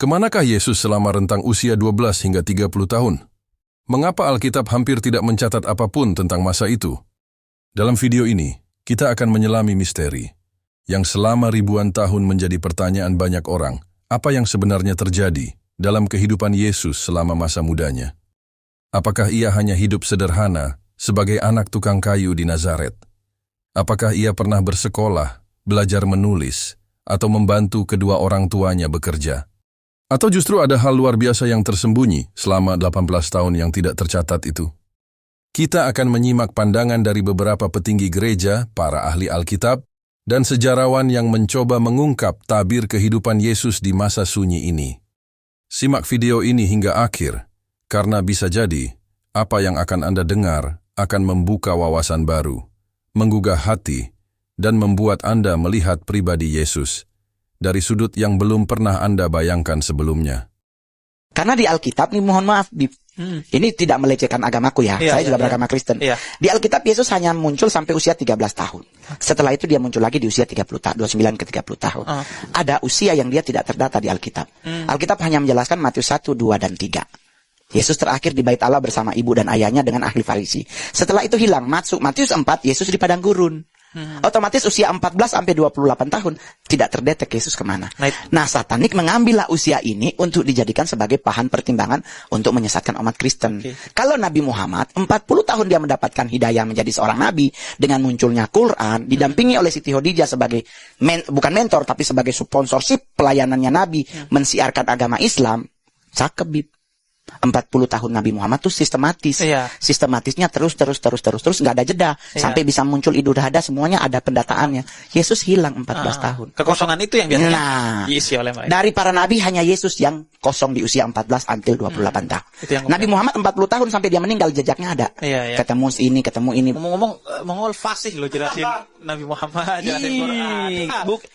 Kemanakah Yesus selama rentang usia 12 hingga 30 tahun? Mengapa Alkitab hampir tidak mencatat apapun tentang masa itu? Dalam video ini, kita akan menyelami misteri yang selama ribuan tahun menjadi pertanyaan banyak orang. Apa yang sebenarnya terjadi dalam kehidupan Yesus selama masa mudanya? Apakah ia hanya hidup sederhana sebagai anak tukang kayu di Nazaret? Apakah ia pernah bersekolah, belajar menulis, atau membantu kedua orang tuanya bekerja? Atau justru ada hal luar biasa yang tersembunyi selama 18 tahun yang tidak tercatat itu? Kita akan menyimak pandangan dari beberapa petinggi gereja, para ahli Alkitab, dan sejarawan yang mencoba mengungkap tabir kehidupan Yesus di masa sunyi ini. Simak video ini hingga akhir, karena bisa jadi apa yang akan Anda dengar akan membuka wawasan baru, menggugah hati, dan membuat Anda melihat pribadi Yesus dari sudut yang belum pernah Anda bayangkan sebelumnya. Karena di Alkitab nih, mohon maaf, ini tidak melecehkan agamaku ya. Saya juga beragama Kristen. Di Alkitab Yesus hanya muncul sampai usia 13 tahun. Setelah itu dia muncul lagi di usia 30 tahun, 29 ke 30 tahun. Ada usia yang dia tidak terdata di Alkitab. Alkitab hanya menjelaskan Matius 1, 2, dan 3. Yesus terakhir di bait Allah bersama ibu dan ayahnya dengan ahli Farisi. Setelah itu hilang. Matius 4, Yesus di padang gurun. Otomatis usia 14 sampai 28 tahun tidak terdetek Yesus kemana. Nah, satanik mengambillah usia ini untuk dijadikan sebagai bahan pertimbangan untuk menyesatkan umat Kristen. Kalau Nabi Muhammad 40 tahun dia mendapatkan hidayah menjadi seorang nabi dengan munculnya Quran, didampingi oleh Siti Khadijah sebagai bukan mentor tapi sebagai sponsorship pelayanannya Nabi mensiarkan agama Islam. Cakep. 40 tahun Nabi Muhammad tuh sistematis. Sistematisnya terus nggak ada jeda sampai bisa muncul Idul Adha, semuanya ada pendataannya. Yesus hilang 14 tahun. Kekosongan itu yang biasanya diisi oleh mereka. Dari para nabi hanya Yesus yang kosong di usia 14 until 28 tahun. Nabi Muhammad 40 tahun sampai dia meninggal jejaknya ada. Ketemu ini, ketemu ini. Ngomong-ngomong Mongol fasih loh jelasin Nabi Muhammad, jelasin Quran.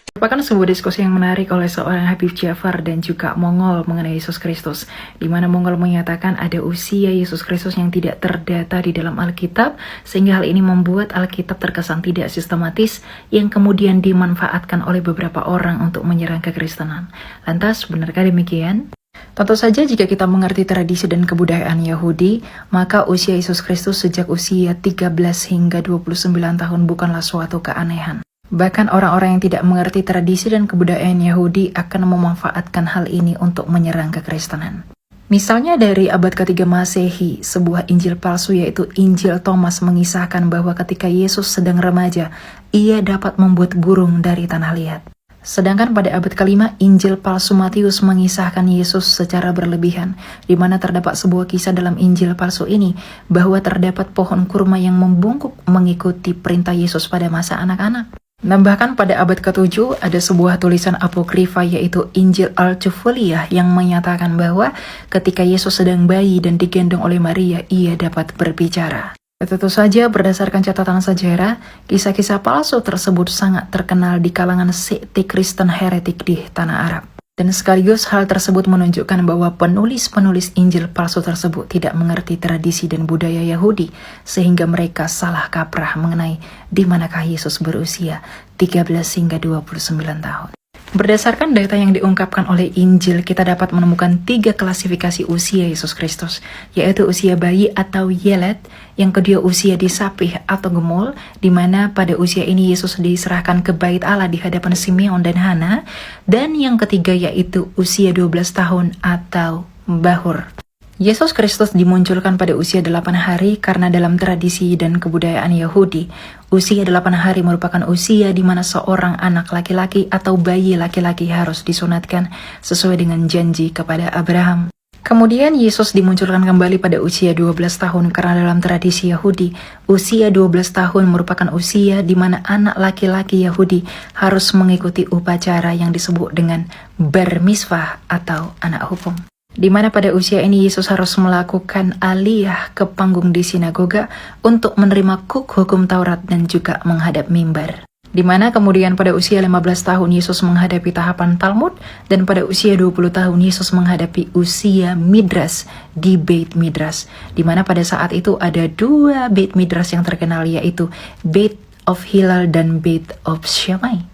Merupakan sebuah diskusi yang menarik oleh seorang Habib Jafar dan juga Mongol mengenai Yesus Kristus, di mana Mongol menyatakan ada usia Yesus Kristus yang tidak terdata di dalam Alkitab, sehingga hal ini membuat Alkitab terkesan tidak sistematis, yang kemudian dimanfaatkan oleh beberapa orang untuk menyerang kekristenan. Lantas, benarkah demikian? Tentu saja jika kita mengerti tradisi dan kebudayaan Yahudi, maka usia Yesus Kristus sejak usia 13 hingga 29 tahun bukanlah suatu keanehan. Bahkan orang-orang yang tidak mengerti tradisi dan kebudayaan Yahudi akan memanfaatkan hal ini untuk menyerang kekristenan. Misalnya dari abad ke-3 Masehi, sebuah Injil palsu yaitu Injil Thomas mengisahkan bahwa ketika Yesus sedang remaja, ia dapat membuat burung dari tanah liat. Sedangkan pada abad ke-5, Injil palsu Matius mengisahkan Yesus secara berlebihan, di mana terdapat sebuah kisah dalam Injil palsu ini bahwa terdapat pohon kurma yang membungkuk mengikuti perintah Yesus pada masa anak-anak. Nah, bahkan pada abad ke-7 ada sebuah tulisan apokrifa yaitu Injil Al-Jufuliyah yang menyatakan bahwa ketika Yesus sedang bayi dan digendong oleh Maria, ia dapat berbicara. Tentu saja berdasarkan catatan sejarah, kisah-kisah palsu tersebut sangat terkenal di kalangan sekte Kristen heretik di tanah Arab. Dan sekaligus hal tersebut menunjukkan bahwa penulis-penulis Injil palsu tersebut tidak mengerti tradisi dan budaya Yahudi, sehingga mereka salah kaprah mengenai di manakah Yesus berusia 13 hingga 29 tahun. Berdasarkan data yang diungkapkan oleh Injil, kita dapat menemukan 3 klasifikasi usia Yesus Kristus, yaitu usia bayi atau yelet, yang kedua usia disapih atau gemul, di mana pada usia ini Yesus diserahkan ke bait Allah di hadapan Simeon dan Hana, dan yang ketiga yaitu usia 12 tahun atau bahur. Yesus Kristus dimunculkan pada usia 8 hari karena dalam tradisi dan kebudayaan Yahudi, usia 8 hari merupakan usia di mana seorang anak laki-laki atau bayi laki-laki harus disunatkan sesuai dengan janji kepada Abraham. Kemudian Yesus dimunculkan kembali pada usia 12 tahun karena dalam tradisi Yahudi, usia 12 tahun merupakan usia di mana anak laki-laki Yahudi harus mengikuti upacara yang disebut dengan bar mitzvah atau anak hukum. Di mana pada usia ini Yesus harus melakukan aliyah ke panggung di sinagoga untuk menerima hukum Taurat dan juga menghadap mimbar. Di mana kemudian pada usia 15 tahun Yesus menghadapi tahapan Talmud, dan pada usia 20 tahun Yesus menghadapi usia Midras di Beit Midras. Di mana pada saat itu ada 2 Beit Midras yang terkenal, yaitu Beit of Hillel dan Beit of Shammai.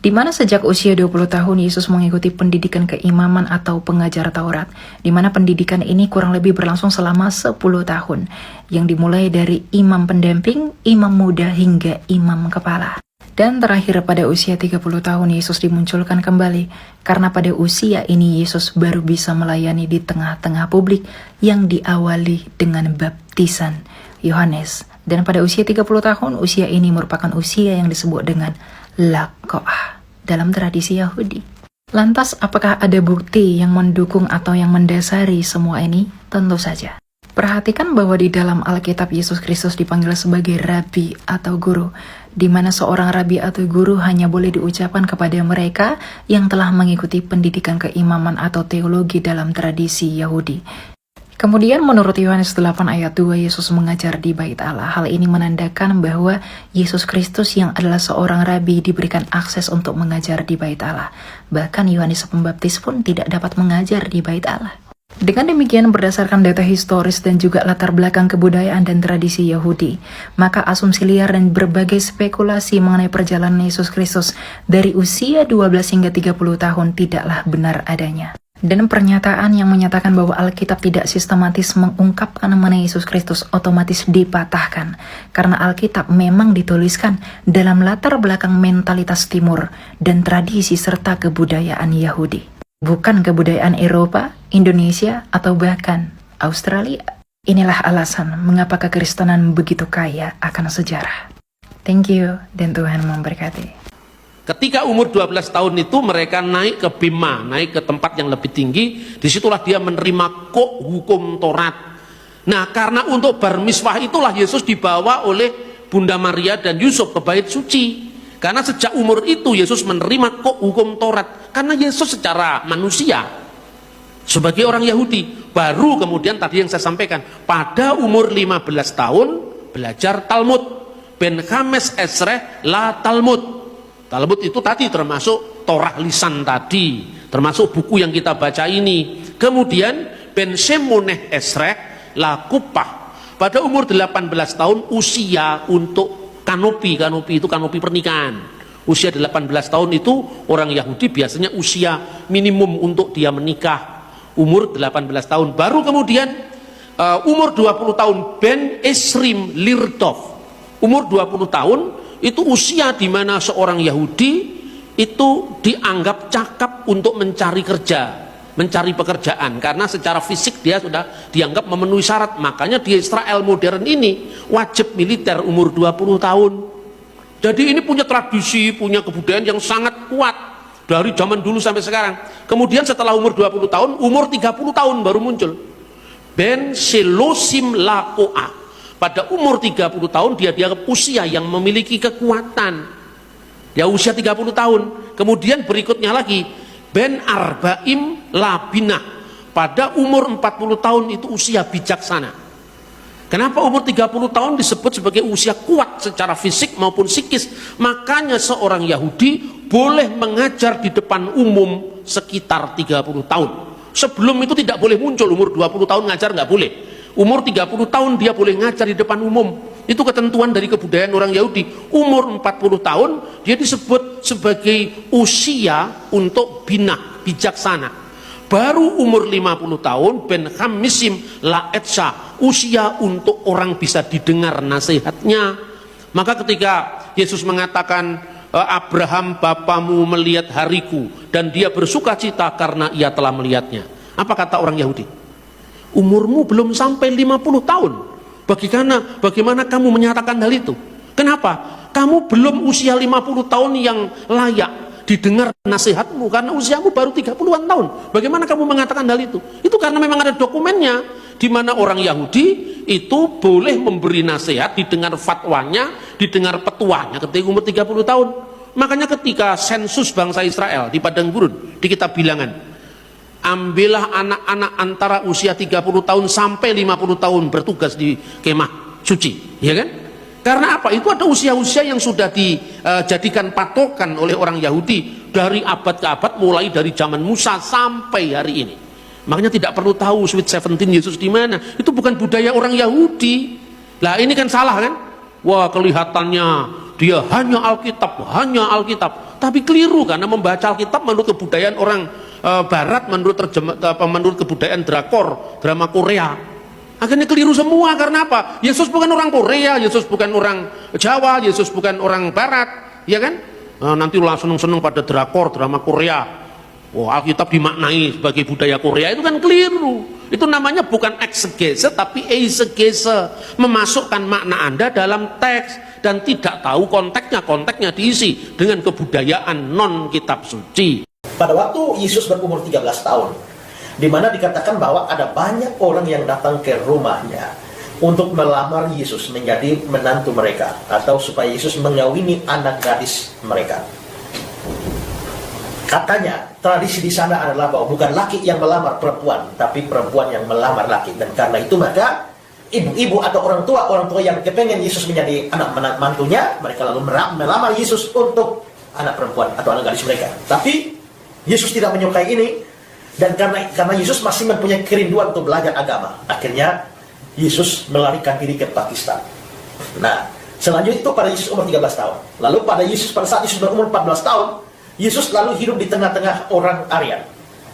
di mana sejak usia 20 tahun Yesus mengikuti pendidikan keimaman atau pengajar Taurat, di mana pendidikan ini kurang lebih berlangsung selama 10 tahun, yang dimulai dari imam pendamping, imam muda, hingga imam kepala. Dan terakhir pada usia 30 tahun Yesus dimunculkan kembali, karena pada usia ini Yesus baru bisa melayani di tengah-tengah publik yang diawali dengan baptisan Yohanes. Dan pada usia 30 tahun, usia ini merupakan usia yang disebut dengan Lakoah dalam tradisi Yahudi. Lantas, apakah ada bukti yang mendukung atau yang mendasari semua ini? Tentu saja. Perhatikan bahwa di dalam Alkitab Yesus Kristus dipanggil sebagai rabi atau guru, di mana seorang rabi atau guru hanya boleh diucapkan kepada mereka yang telah mengikuti pendidikan keimaman atau teologi dalam tradisi Yahudi. Kemudian menurut Yohanes 8 ayat 2, Yesus mengajar di Bait Allah. Hal ini menandakan bahwa Yesus Kristus yang adalah seorang rabi diberikan akses untuk mengajar di Bait Allah. Bahkan Yohanes Pembaptis pun tidak dapat mengajar di Bait Allah. Dengan demikian, berdasarkan data historis dan juga latar belakang kebudayaan dan tradisi Yahudi, maka asumsi liar dan berbagai spekulasi mengenai perjalanan Yesus Kristus dari usia 12 hingga 30 tahun tidaklah benar adanya. Dan pernyataan yang menyatakan bahwa Alkitab tidak sistematis mengungkapkan mengenai Yesus Kristus otomatis dipatahkan, karena Alkitab memang dituliskan dalam latar belakang mentalitas Timur dan tradisi serta kebudayaan Yahudi, bukan kebudayaan Eropa, Indonesia, atau bahkan Australia. Inilah alasan mengapa kekristenan begitu kaya akan sejarah. Thank you, dan Tuhan memberkati. Ketika umur 12 tahun itu mereka naik ke Bima, naik ke tempat yang lebih tinggi. Disitulah dia menerima hukum Taurat. Nah, karena untuk bar miswah itulah Yesus dibawa oleh Bunda Maria dan Yusuf ke bait suci. Karena sejak umur itu Yesus menerima hukum Taurat. Karena Yesus secara manusia sebagai orang Yahudi, baru kemudian tadi yang saya sampaikan, pada umur 15 tahun belajar Talmud. Ben Hames Esreh la Talmud. Talmud itu tadi termasuk Torah lisan tadi, termasuk buku yang kita baca ini. Kemudian Ben Shemoneh Esreh la Kupah. Pada umur 18 tahun usia untuk kanopi itu kanopi pernikahan. Usia 18 tahun itu orang Yahudi biasanya usia minimum untuk dia menikah. Umur 18 tahun. Baru kemudian umur 20 tahun Ben Esrim Lirdov. Umur 20 tahun itu usia di mana seorang Yahudi itu dianggap cakap untuk mencari kerja, mencari pekerjaan, karena secara fisik dia sudah dianggap memenuhi syarat. Makanya di Israel modern ini wajib militer umur 20 tahun. Jadi ini punya tradisi, punya kebudayaan yang sangat kuat dari zaman dulu sampai sekarang. Kemudian setelah umur 20 tahun, umur 30 tahun baru muncul Ben Shelosim Lakoah. Pada umur 30 tahun dia dianggap usia yang memiliki kekuatan. Ya, usia 30 tahun. Kemudian berikutnya lagi Ben Arbaim Labinah. Pada umur 40 tahun itu usia bijaksana. Kenapa umur 30 tahun disebut sebagai usia kuat secara fisik maupun psikis? Makanya seorang Yahudi boleh mengajar di depan umum sekitar 30 tahun. Sebelum itu tidak boleh muncul. Umur 20 tahun ngajar nggak boleh. Umur 30 tahun dia boleh ngajar di depan umum. Itu ketentuan dari kebudayaan orang Yahudi. Umur 40 tahun dia disebut sebagai usia untuk binah, bijaksana. Baru umur 50 tahun Ben Hamisim La Etsa, usia untuk orang bisa didengar nasihatnya. Maka ketika Yesus mengatakan Abraham bapamu melihat hariku dan dia bersuka cita karena ia telah melihatnya. Apa kata orang Yahudi? Umurmu belum sampai 50 tahun. Bagaimana kamu menyatakan hal itu? Kenapa? Kamu belum usia 50 tahun yang layak didengar nasihatmu, karena usiamu baru 30-an tahun. Bagaimana kamu mengatakan hal itu? Itu karena memang ada dokumennya, di mana orang Yahudi itu boleh memberi nasihat, didengar fatwanya, didengar petuahnya ketika umur 30 tahun. Makanya ketika sensus bangsa Israel di Padang Gurun, di kitab Bilangan, ambillah anak-anak antara usia 30 tahun sampai 50 tahun bertugas di kemah suci, ya kan? Karena apa? Itu ada usia-usia yang sudah dijadikan patokan oleh orang Yahudi dari abad ke abad, mulai dari zaman Musa sampai hari ini. Makanya tidak perlu tahu Sweet 17 Yesus di mana. Itu bukan budaya orang Yahudi. Lah ini kan salah kan? Wah, kelihatannya dia hanya Alkitab, hanya Alkitab. Tapi keliru karena membaca Alkitab menurut kebudayaan orang Barat, menurut kebudayaan drama Korea. Akhirnya keliru semua. Karena apa? Yesus bukan orang Korea, Yesus bukan orang Jawa, Yesus bukan orang Barat, ya kan? Nanti langsung seneng pada drama Korea. Alkitab dimaknai sebagai budaya Korea, itu kan keliru. Itu namanya bukan eksegese tapi eisegese, memasukkan makna Anda dalam teks dan tidak tahu konteksnya diisi dengan kebudayaan non kitab suci. Pada waktu Yesus berumur 13 tahun, di mana dikatakan bahwa ada banyak orang yang datang ke rumahnya untuk melamar Yesus menjadi menantu mereka, atau supaya Yesus mengawini anak gadis mereka. Katanya tradisi di sana adalah bahwa bukan laki yang melamar perempuan, tapi perempuan yang melamar laki. Dan karena itu maka ibu-ibu atau orang tua yang kepengen Yesus menjadi anak mantunya, mereka lalu melamar Yesus untuk anak perempuan atau anak gadis mereka. Tapi Yesus tidak menyukai ini, dan karena Yesus masih mempunyai kerinduan untuk belajar agama, akhirnya Yesus melarikan diri ke Pakistan. Nah, selanjutnya itu pada Yesus umur 13 tahun. Lalu pada saat Yesus berumur 14 tahun, Yesus lalu hidup di tengah-tengah orang Aryan,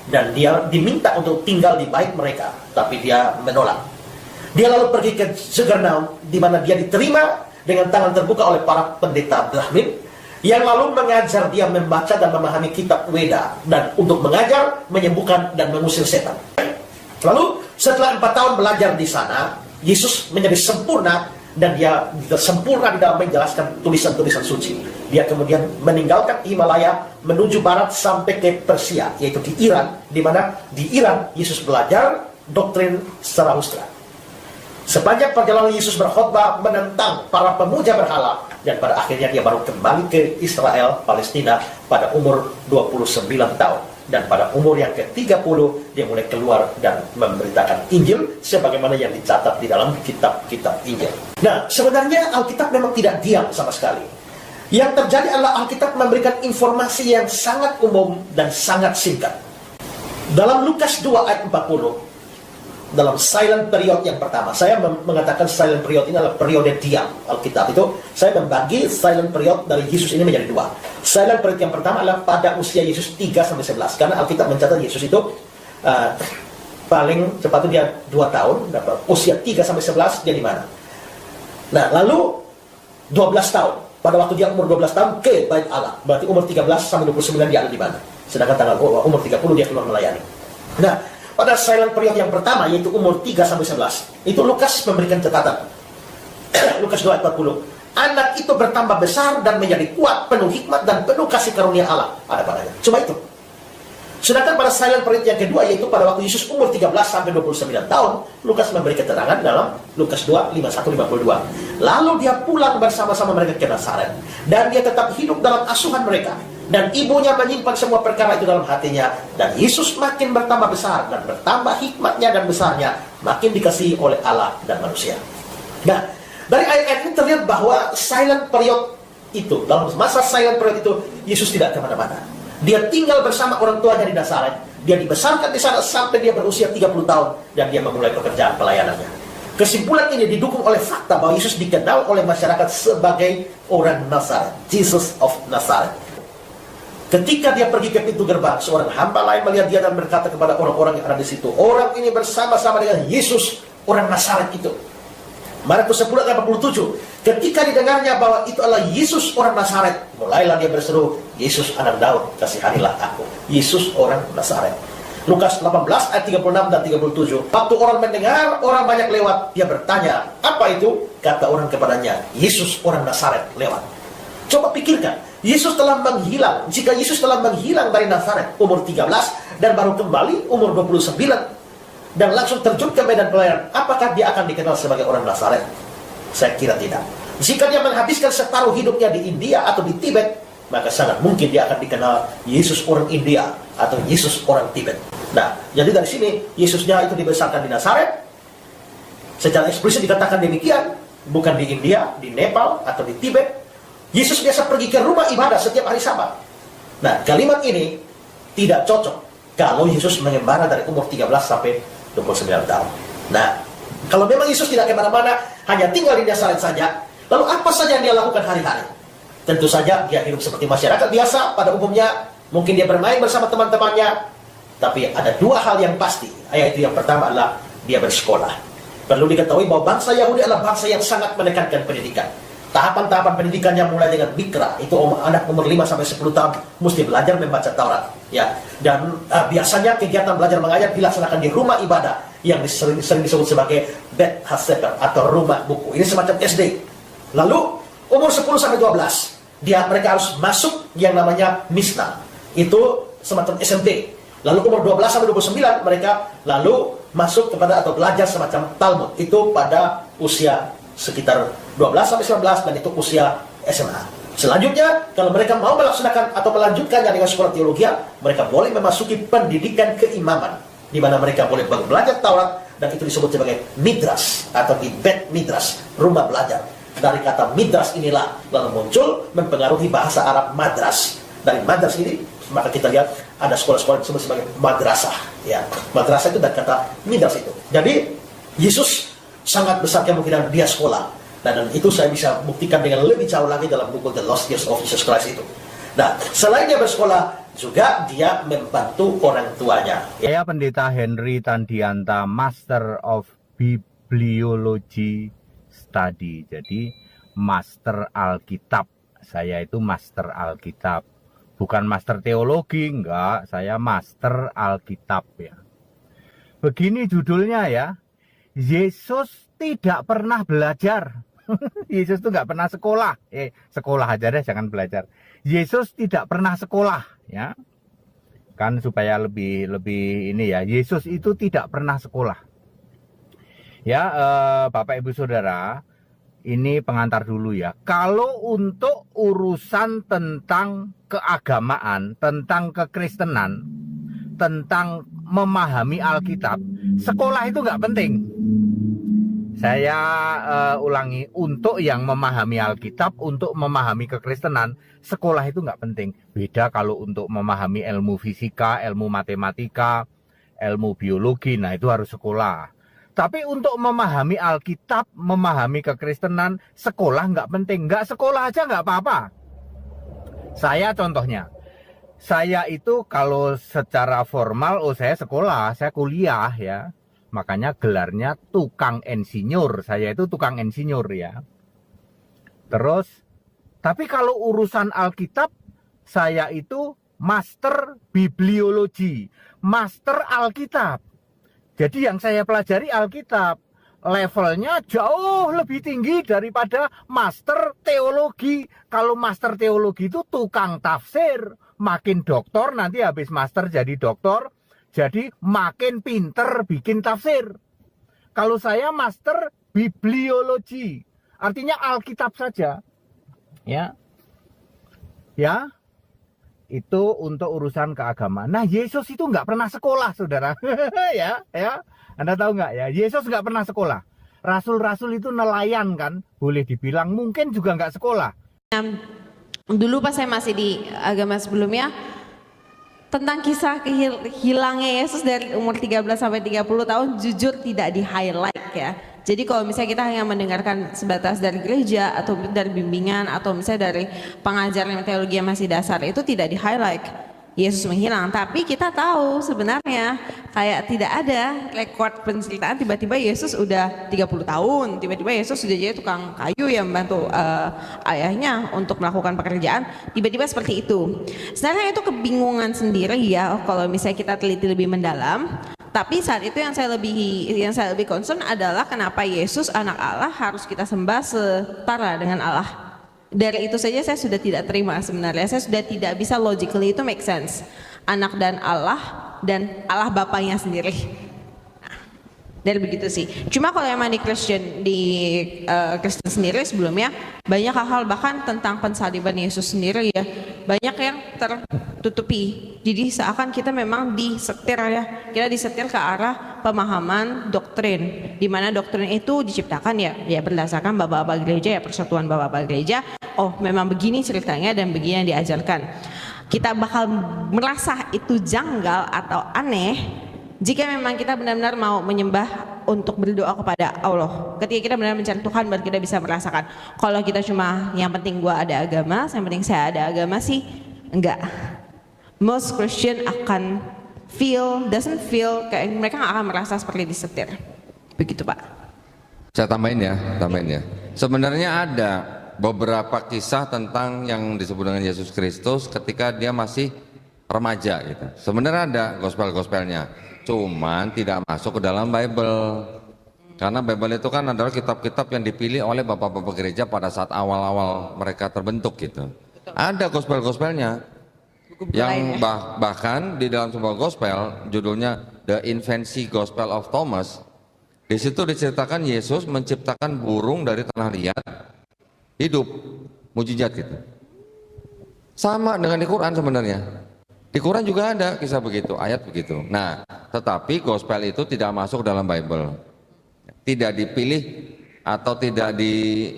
dan dia diminta untuk tinggal di bait mereka, tapi dia menolak. Dia lalu pergi ke Zagornau, di mana dia diterima dengan tangan terbuka oleh para pendeta Brahmin, yang lalu mengajar dia membaca dan memahami kitab Weda, dan untuk mengajar, menyembuhkan, dan mengusir setan. Lalu setelah 4 tahun belajar di sana, Yesus menjadi sempurna, dan dia sempurna di dalam menjelaskan tulisan-tulisan suci. Dia kemudian meninggalkan Himalaya menuju barat sampai ke Persia, yaitu di Iran, di mana di Iran Yesus belajar doktrin Zarathustra. Sepanjang perjalanan Yesus berkhotbah menentang para pemuja berhala, dan pada akhirnya dia baru kembali ke Israel, Palestina pada umur 29 tahun. Dan pada umur yang ke-30 dia mulai keluar dan memberitakan Injil sebagaimana yang dicatat di dalam kitab-kitab Injil. Nah, sebenarnya Alkitab memang tidak diam sama sekali. Yang terjadi adalah Alkitab memberikan informasi yang sangat umum dan sangat singkat. Dalam Lukas 2 ayat 40, dalam silent period yang pertama, saya mengatakan silent period ini adalah periode diam Alkitab itu. Saya membagi silent period dari Yesus ini menjadi 2. Silent period yang pertama adalah pada usia Yesus 3-11, karena Alkitab mencatat Yesus itu paling cepat itu dia 2 tahun, usia 3-11 dia di mana. Nah, lalu 12 tahun, pada waktu dia umur 12 tahun ke Bait Allah, berarti umur 13-29 dia ada di mana. Sedangkan umur 30 dia keluar melayani. Nah, pada silent period yang pertama, yaitu umur 3-11, itu Lukas memberikan catatan. Lukas 2 ayat 40. Anak itu bertambah besar dan menjadi kuat, penuh hikmat dan penuh kasih karunia Allah ada padanya. Cuma itu. Sedangkan pada silent period yang kedua, yaitu pada waktu Yesus umur 13-29 tahun, Lukas memberi keterangan dalam Lukas 2, 51-52. Lalu dia pulang bersama-sama mereka ke Nazaret, dan dia tetap hidup dalam asuhan mereka. Dan ibunya menyimpan semua perkara itu dalam hatinya. Dan Yesus makin bertambah besar, dan bertambah hikmatnya dan besarnya, makin dikasihi oleh Allah dan manusia. Nah, dari ayat-ayat ini terlihat bahwa silent period itu, dalam masa silent period itu, Yesus tidak kemana-mana. Dia tinggal bersama orang tuanya di Nazaret. Dia dibesarkan di sana sampai dia berusia 30 tahun, dan dia memulai pekerjaan pelayanannya. Kesimpulan ini didukung oleh fakta bahwa Yesus dikenal oleh masyarakat sebagai orang Nazaret, Jesus of Nazareth. Ketika dia pergi ke pintu gerbang, seorang hamba lain melihat dia dan berkata kepada orang-orang yang ada di situ, orang ini bersama-sama dengan Yesus, orang Nazaret itu. Markus 10 ayat 87. Ketika didengarnya bahwa itu adalah Yesus orang Nazaret, mulailah dia berseru, Yesus anak Daud, kasihanilah aku. Yesus orang Nazaret. Lukas 18 ayat 36 dan 37. Waktu orang mendengar, orang banyak lewat, dia bertanya, apa itu? Kata orang kepadanya, Yesus orang Nazaret lewat. Coba pikirkan, Yesus telah menghilang. Jika Yesus telah menghilang dari Nazaret umur 13 dan baru kembali umur 29 dan langsung terjun ke medan pelayanan, apakah dia akan dikenal sebagai orang Nazaret? Saya kira tidak. Jika dia menghabiskan separuh hidupnya di India atau di Tibet, maka sangat mungkin dia akan dikenal Yesus orang India atau Yesus orang Tibet. Nah, jadi dari sini Yesusnya itu dibesarkan di Nazaret. Secara eksplisit dikatakan demikian, bukan di India, di Nepal atau di Tibet. Yesus biasa pergi ke rumah ibadah setiap hari Sabat. Nah, kalimat ini tidak cocok kalau Yesus mengembara dari umur 13 sampai 29 tahun. Nah, kalau memang Yesus tidak kemana-mana, hanya tinggal di Nazaret saja, lalu apa saja yang dia lakukan hari-hari? Tentu saja dia hidup seperti masyarakat biasa pada umumnya, mungkin dia bermain bersama teman-temannya, tapi ada dua hal yang pasti, yaitu yang pertama adalah dia bersekolah. Perlu diketahui bahwa bangsa Yahudi adalah bangsa yang sangat menekankan pendidikan. Tahapan-tahapan pendidikannya mulai dengan bikra, itu anak umur 5-10 tahun mesti belajar membaca Taurat, ya. Dan biasanya kegiatan belajar mengajar dilaksanakan di rumah ibadah yang sering disebut sebagai Bet HaSefer atau rumah buku. Ini semacam SD. Lalu umur 10-12 mereka harus masuk yang namanya Mishnah. Itu semacam SMP. Lalu umur 12-29 mereka lalu masuk kepada atau belajar semacam Talmud. Itu pada usia sekitar 12-19 dan itu usia SMA. Selanjutnya, kalau mereka mau melaksanakan atau melanjutkannya dengan sekolah teologi, mereka boleh memasuki pendidikan keimaman, di mana mereka boleh belajar Taurat, dan itu disebut sebagai midras atau di Bet Midras, rumah belajar. Dari kata midras inilah lalu muncul mempengaruhi bahasa Arab madras. Dari madras ini maka kita lihat ada sekolah-sekolah yang disebut sebagai madrasah, ya. Madrasah itu dari kata midras itu. Jadi Yesus sangat besar kemungkinan dia sekolah, dan itu saya bisa buktikan dengan lebih jauh lagi dalam buku The Lost Years of Jesus Christ itu. Nah, selain dia bersekolah, juga dia membantu orang tuanya. Saya Pendeta Henry Tandianta, Master of Bibliology Study. Jadi Master Alkitab. Saya itu Master Alkitab. Bukan Master Teologi, enggak. Saya Master Alkitab, ya. Begini judulnya, ya. Yesus tidak pernah belajar. Yesus itu nggak pernah sekolah. Sekolah aja deh, jangan belajar. Yesus tidak pernah sekolah, ya. Kan supaya lebih ini ya. Yesus itu tidak pernah sekolah. Ya, Bapak Ibu Saudara, ini pengantar dulu ya. Kalau untuk urusan tentang keagamaan, tentang kekristenan, tentang memahami Alkitab, sekolah itu nggak penting. Saya ulangi, untuk yang memahami Alkitab, untuk memahami kekristenan, sekolah itu nggak penting. Beda kalau untuk memahami ilmu fisika, ilmu matematika, ilmu biologi, nah itu harus sekolah. Tapi untuk memahami Alkitab, memahami kekristenan, sekolah nggak penting. Nggak sekolah aja nggak apa-apa. Saya contohnya, saya itu kalau secara formal, saya sekolah, saya kuliah ya. Makanya gelarnya tukang insinyur. Saya itu tukang insinyur ya. Terus, tapi kalau urusan Alkitab, saya itu Master Bibliologi, Master Alkitab. Jadi yang saya pelajari Alkitab. Levelnya jauh lebih tinggi daripada Master Teologi. Kalau Master Teologi itu tukang tafsir. Makin doktor, nanti habis Master jadi doktor. Jadi makin pinter bikin tafsir. Kalau saya Master Bibliologi, artinya Alkitab saja. Ya. Ya. Itu untuk urusan keagamaan. Nah, Yesus itu nggak pernah sekolah, saudara. ya. Anda tahu nggak ya? Yesus nggak pernah sekolah. Rasul-rasul itu nelayan kan, boleh dibilang mungkin juga nggak sekolah. Dulu pas saya masih di agama sebelumnya, tentang kisah hilangnya Yesus dari umur 13 sampai 30 tahun jujur tidak di highlight ya. Jadi kalau misalnya kita hanya mendengarkan sebatas dari gereja atau dari bimbingan atau misalnya dari pengajaran teologi yang masih dasar, itu tidak di highlight Yesus menghilang. Tapi kita tahu sebenarnya kayak tidak ada rekod penceritaan tiba-tiba Yesus udah 30 tahun, tiba-tiba Yesus sudah jadi tukang kayu yang membantu ayahnya untuk melakukan pekerjaan, tiba-tiba seperti itu. Sebenarnya itu kebingungan sendiri ya kalau misalnya kita teliti lebih mendalam. Tapi saat itu yang saya lebih concern adalah kenapa Yesus anak Allah harus kita sembah setara dengan Allah. Dari itu saja saya sudah tidak terima sebenarnya. Saya sudah tidak bisa logically itu make sense. Anak dan Allah Bapaknya sendiri. Dari begitu sih. Cuma kalau emang di Kristen sendiri sebelumnya banyak hal-hal bahkan tentang pensaliban Yesus sendiri ya. Banyak yang tertutupi. Jadi seakan kita memang disetir ya. Kita disetir ke arah pemahaman doktrin. Di mana doktrin itu diciptakan ya berdasarkan bapak-bapak gereja ya, persatuan bapak-bapak gereja. Oh, memang begini ceritanya dan begini yang diajarkan. Kita bakal merasa itu janggal atau aneh Jika memang kita benar-benar mau menyembah untuk berdoa kepada Allah, ketika kita benar-benar mencari Tuhan, baru kita bisa merasakan. Kalau kita cuma yang penting gua ada agama, yang penting saya ada agama sih, enggak. Most Christian akan doesn't feel kayak mereka nggak akan merasa seperti disetir. Begitu Pak. Saya tambahin ya. Sebenarnya ada beberapa kisah tentang yang disebut dengan Yesus Kristus ketika dia masih remaja gitu. Sebenarnya ada gospel-gospelnya. Cuman tidak masuk ke dalam Bible, karena Bible itu kan adalah kitab-kitab yang dipilih oleh bapak-bapak gereja pada saat awal-awal mereka terbentuk gitu. Ada gospel-gospelnya yang bahkan di dalam sebuah gospel judulnya The Infancy Gospel of Thomas. Di situ diceritakan Yesus menciptakan burung dari tanah liat hidup, mujizat gitu. Sama dengan di Quran sebenarnya. Di Quran juga ada kisah begitu, ayat begitu. Nah, tetapi gospel itu tidak masuk dalam Bible. Tidak dipilih atau tidak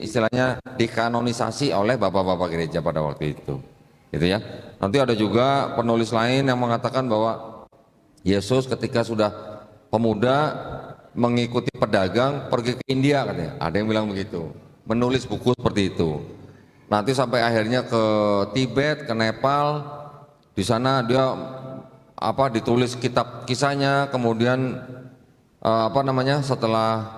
istilahnya dikanonisasi oleh bapak-bapak gereja pada waktu itu. Gitu ya. Nanti ada juga penulis lain yang mengatakan bahwa Yesus ketika sudah pemuda mengikuti pedagang pergi ke India katanya. Ada yang bilang begitu. Menulis buku seperti itu. Nanti sampai akhirnya ke Tibet, ke Nepal. Di sana dia ditulis kitab kisahnya, kemudian setelah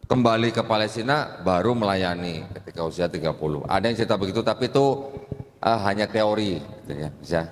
kembali ke Palestina baru melayani ketika usia 30. Ada yang cerita begitu, tapi itu hanya teori gitu ya, bisa.